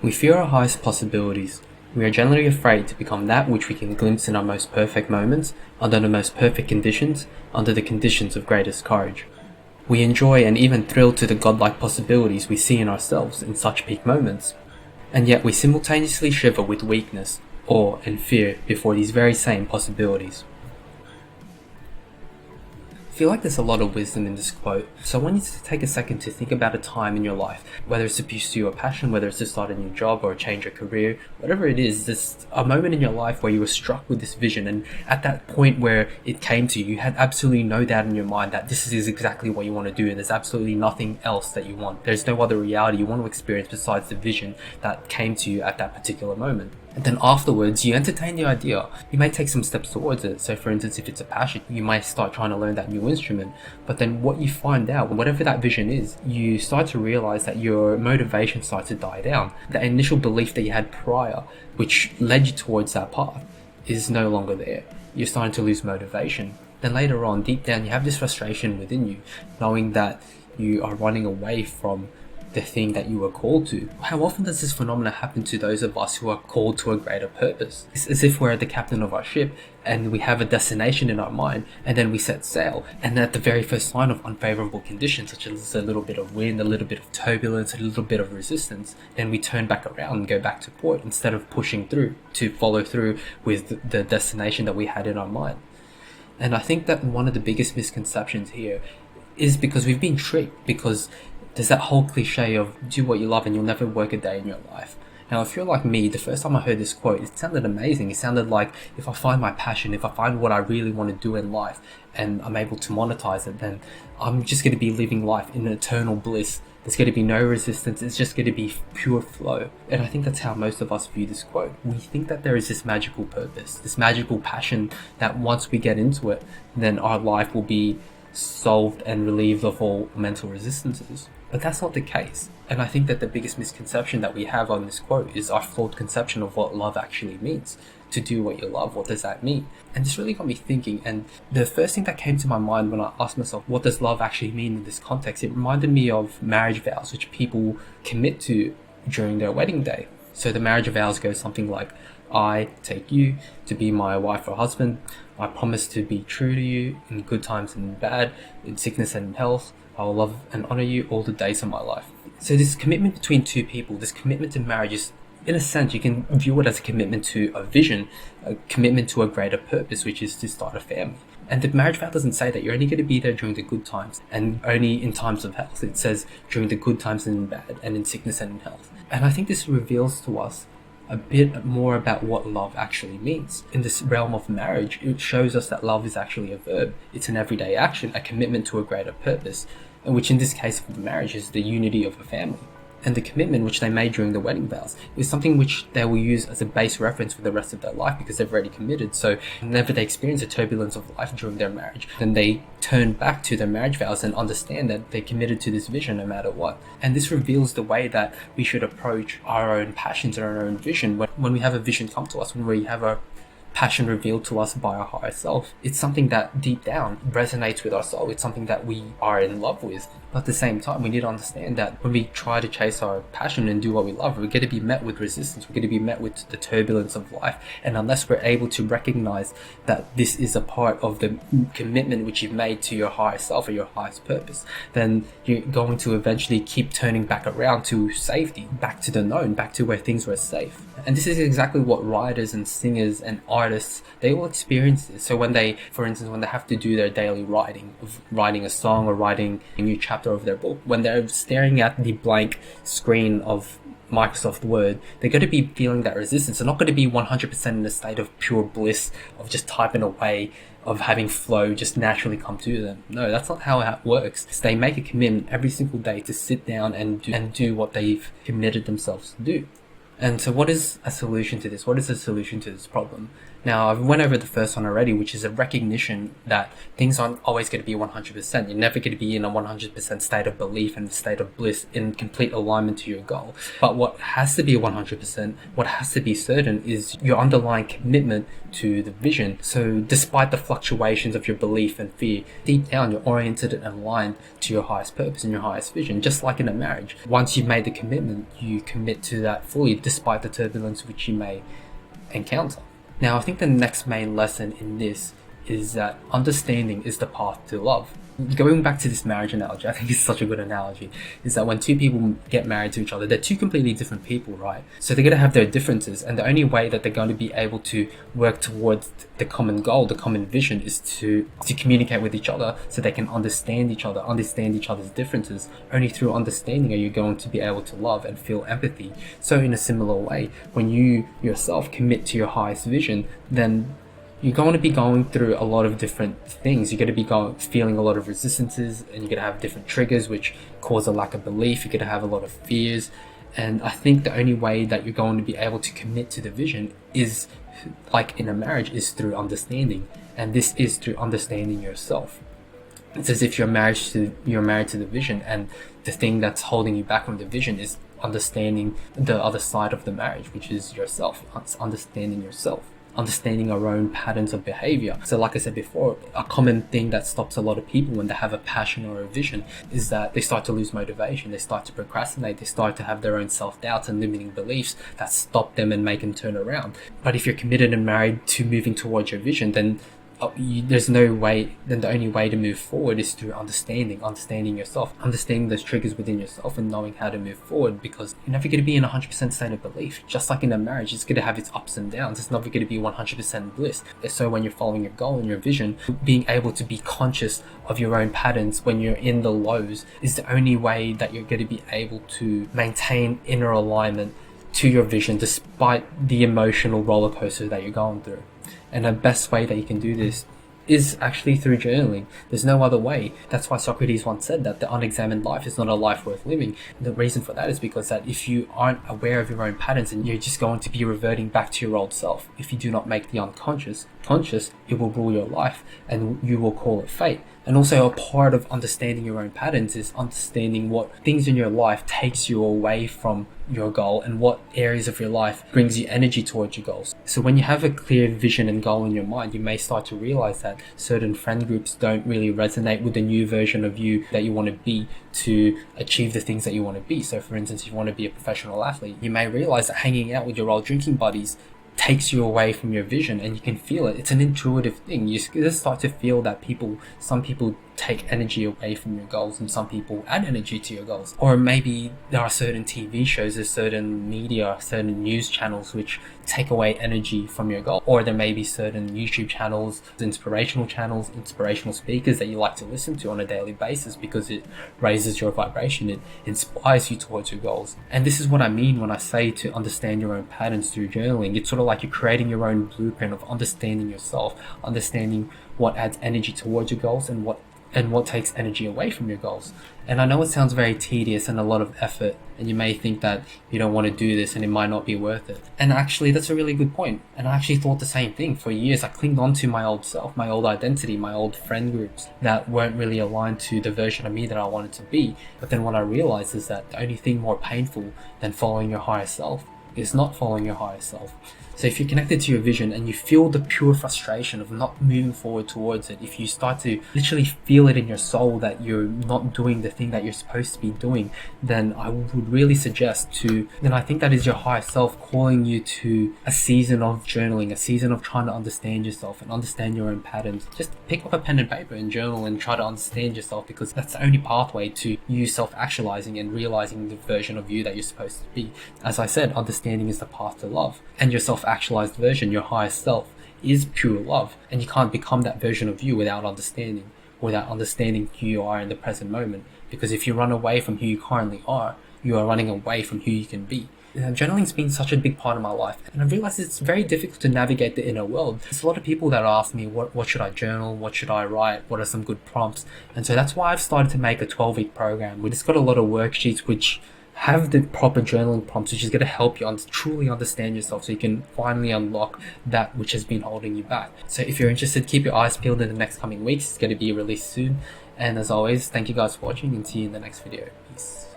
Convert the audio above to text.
We fear our highest possibilities. We are generally afraid to become that which we can glimpse in our most perfect moments, under the most perfect conditions, under the conditions of greatest courage. We enjoy and even thrill to the godlike possibilities we see in ourselves in such peak moments. And yet we simultaneously shiver with weakness, awe, and fear before these very same possibilities. I feel like there's a lot of wisdom in this quote, so I want you to take a second to think about a time in your life, whether it's to pursue your passion, whether it's to start a new job or change your career, whatever it is, there's a moment in your life where you were struck with this vision, and at that point where it came to you, you had absolutely no doubt in your mind that this is exactly what you want to do, and there's absolutely nothing else that you want. There's no other reality you want to experience besides the vision that came to you at that particular moment. And then afterwards, you entertain the idea. You may take some steps towards it. So for instance, if it's a passion, you might start trying to learn that new instrument. But then what you find out, whatever that vision is, you start to realize that your motivation starts to die down. The initial belief that you had prior, which led you towards that path, is no longer there. You're starting to lose motivation. Then later on, deep down, you have this frustration within you, knowing that you are running away from the thing that you were called to. How often does this phenomenon happen to those of us who are called to a greater purpose? It's as if we're the captain of our ship and we have a destination in our mind, and then we set sail, and at the very first sign of unfavorable conditions, such as a little bit of wind, a little bit of turbulence, a little bit of resistance, then we turn back around and go back to port instead of pushing through to follow through with the destination that we had in our mind. And I think that one of the biggest misconceptions here is because we've been tricked, because there's that whole cliche of do what you love and you'll never work a day in your life. Now, if you're like me, the first time I heard this quote, it sounded amazing. It sounded like if I find my passion, if I find what I really want to do in life and I'm able to monetize it, then I'm just going to be living life in eternal bliss. There's going to be no resistance. It's just going to be pure flow. And I think that's how most of us view this quote. We think that there is this magical purpose, this magical passion that once we get into it, then our life will be solved and relieved of all mental resistances. But that's not the case. And I think that the biggest misconception that we have on this quote is our flawed conception of what love actually means. To do what you love, what does that mean? And this really got me thinking, and the first thing that came to my mind when I asked myself, what does love actually mean in this context? It reminded me of marriage vows, which people commit to during their wedding day. So the marriage vows go something like, I take you to be my wife or husband. I promise to be true to you in good times and in bad, in sickness and in health. I will love and honor you all the days of my life. So this commitment between two people, this commitment to marriage is, in a sense, you can view it as a commitment to a vision, a commitment to a greater purpose, which is to start a family. And the marriage vow doesn't say that you're only going to be there during the good times and only in times of health. It says during the good times and in bad, and in sickness and in health. And I think this reveals to us a bit more about what love actually means. In this realm of marriage, it shows us that love is actually a verb. It's an everyday action, a commitment to a greater purpose, which in this case of marriage is the unity of a family. And the commitment which they made during the wedding vows is something which they will use as a base reference for the rest of their life because they've already committed. So whenever they experience the turbulence of life during their marriage, then they turn back to their marriage vows and understand that they committed to this vision no matter what. And this reveals the way that we should approach our own passions and our own vision. When we have a vision come to us, when we have a passion revealed to us by our higher self, it's something that deep down resonates with our soul. It's something that we are in love with. But at the same time, we need to understand that when we try to chase our passion and do what we love, we're going to be met with resistance. We're going to be met with the turbulence of life. And unless we're able to recognize that this is a part of the commitment which you've made to your higher self or your highest purpose, then you're going to eventually keep turning back around to safety, back to the known, back to where things were safe. And this is exactly what writers and singers and artists, they all experience this. So when they, for instance, when they have to do their daily writing, of writing a song or writing a new chapter of their book, when they're staring at the blank screen of Microsoft Word, they're going to be feeling that resistance. They're not going to be 100% in a state of pure bliss, of just typing away, of having flow just naturally come to them. No, that's not how it works. So they make a commitment every single day to sit down and do what they've committed themselves to do. And so what is a solution to this? What is a solution to this problem? Now, I went over the first one already, which is a recognition that things aren't always going to be 100%. You're never going to be in a 100% state of belief and state of bliss in complete alignment to your goal. But what has to be 100%, what has to be certain, is your underlying commitment to the vision. So despite the fluctuations of your belief and fear, deep down you're oriented and aligned to your highest purpose and your highest vision. Just like in a marriage, once you've made the commitment, you commit to that fully despite the turbulence which you may encounter. Now, I think the next main lesson in this is that understanding is the path to love. Going back to this marriage analogy, I think it's such a good analogy, is that when two people get married to each other, they're two completely different people, right? So they're going to have their differences, and the only way that they're going to be able to work towards the common goal, the common vision, is to communicate with each other so they can understand each other's differences. Only through understanding are you going to be able to love and feel empathy. So in a similar way, when you yourself commit to your highest vision, then you're going to be going through a lot of different things. You're going to be feeling a lot of resistances, and you're going to have different triggers which cause a lack of belief. You're going to have a lot of fears. And I think the only way that you're going to be able to commit to the vision is, like in a marriage, is through understanding. And this is through understanding yourself. It's as if you're married to the vision, and the thing that's holding you back from the vision is understanding the other side of the marriage, which is yourself. It's understanding yourself. Understanding our own patterns of behavior. So like I said before, a common thing that stops a lot of people when they have a passion or a vision is that they start to lose motivation, they start to procrastinate, they start to have their own self-doubts and limiting beliefs that stop them and make them turn around. But if you're committed and married to moving towards your vision, then there's no way, then the only way to move forward is through understanding yourself, understanding those triggers within yourself and knowing how to move forward, because you're never going to be in 100% state of belief. Just like in a marriage, it's going to have its ups and downs. It's never going to be 100% bliss. So when you're following your goal and your vision, being able to be conscious of your own patterns when you're in the lows is the only way that you're going to be able to maintain inner alignment to your vision despite the emotional roller coaster that you're going through. And the best way that you can do this is actually through journaling. There's no other way. That's why Socrates once said that the unexamined life is not a life worth living. The reason for that is because that if you aren't aware of your own patterns, and you're just going to be reverting back to your old self. If you do not make the unconscious conscious, it will rule your life, and you will call it fate. And also, a part of understanding your own patterns is understanding what things in your life takes you away from your goal and what areas of your life brings you energy towards your goals. So when you have a clear vision and goal in your mind, you may start to realize that certain friend groups don't really resonate with the new version of you that you want to be to achieve the things that you want to be. So for instance, if you want to be a professional athlete, you may realize that hanging out with your old drinking buddies takes you away from your vision, and you can feel it. It's an intuitive thing. You just start to feel that some people take energy away from your goals and some people add energy to your goals. Or maybe there are certain TV shows, there's certain media, certain news channels which take away energy from your goal. Or there may be certain YouTube channels, inspirational speakers that you like to listen to on a daily basis because it raises your vibration, it inspires you towards your goals. And this is what I mean when I say to understand your own patterns through journaling. It's sort of like you're creating your own blueprint of understanding yourself, understanding what adds energy towards your goals and what takes energy away from your goals. And I know it sounds very tedious and a lot of effort, and you may think that you don't want to do this and it might not be worth it. And actually, that's a really good point. And I actually thought the same thing. For years, I clinged on to my old self, my old identity, my old friend groups that weren't really aligned to the version of me that I wanted to be. But then what I realized is that the only thing more painful than following your higher self is not following your higher self. So if you're connected to your vision and you feel the pure frustration of not moving forward towards it, if you start to literally feel it in your soul that you're not doing the thing that you're supposed to be doing, then I would really suggest then I think that is your higher self calling you to a season of journaling, a season of trying to understand yourself and understand your own patterns. Just pick up a pen and paper and journal and try to understand yourself, because that's the only pathway to you self-actualizing and realizing the version of you that you're supposed to be. As I said, understanding is the path to love, and your self-actualized version, your higher self, is pure love, and you can't become that version of you without understanding who you are in the present moment. Because if you run away from who you currently are, you are running away from who you can be. Journaling's been such a big part of my life, and I've realized it's very difficult to navigate the inner world. There's a lot of people that ask me, what should I journal? What should I write? What are some good prompts? And so that's why I've started to make a 12-week program. We just got a lot of worksheets which have the proper journaling prompts, which is going to help you truly understand yourself so you can finally unlock that which has been holding you back. So if you're interested, keep your eyes peeled in the next coming weeks. It's going to be released soon. And as always, thank you guys for watching, and see you in the next video. Peace.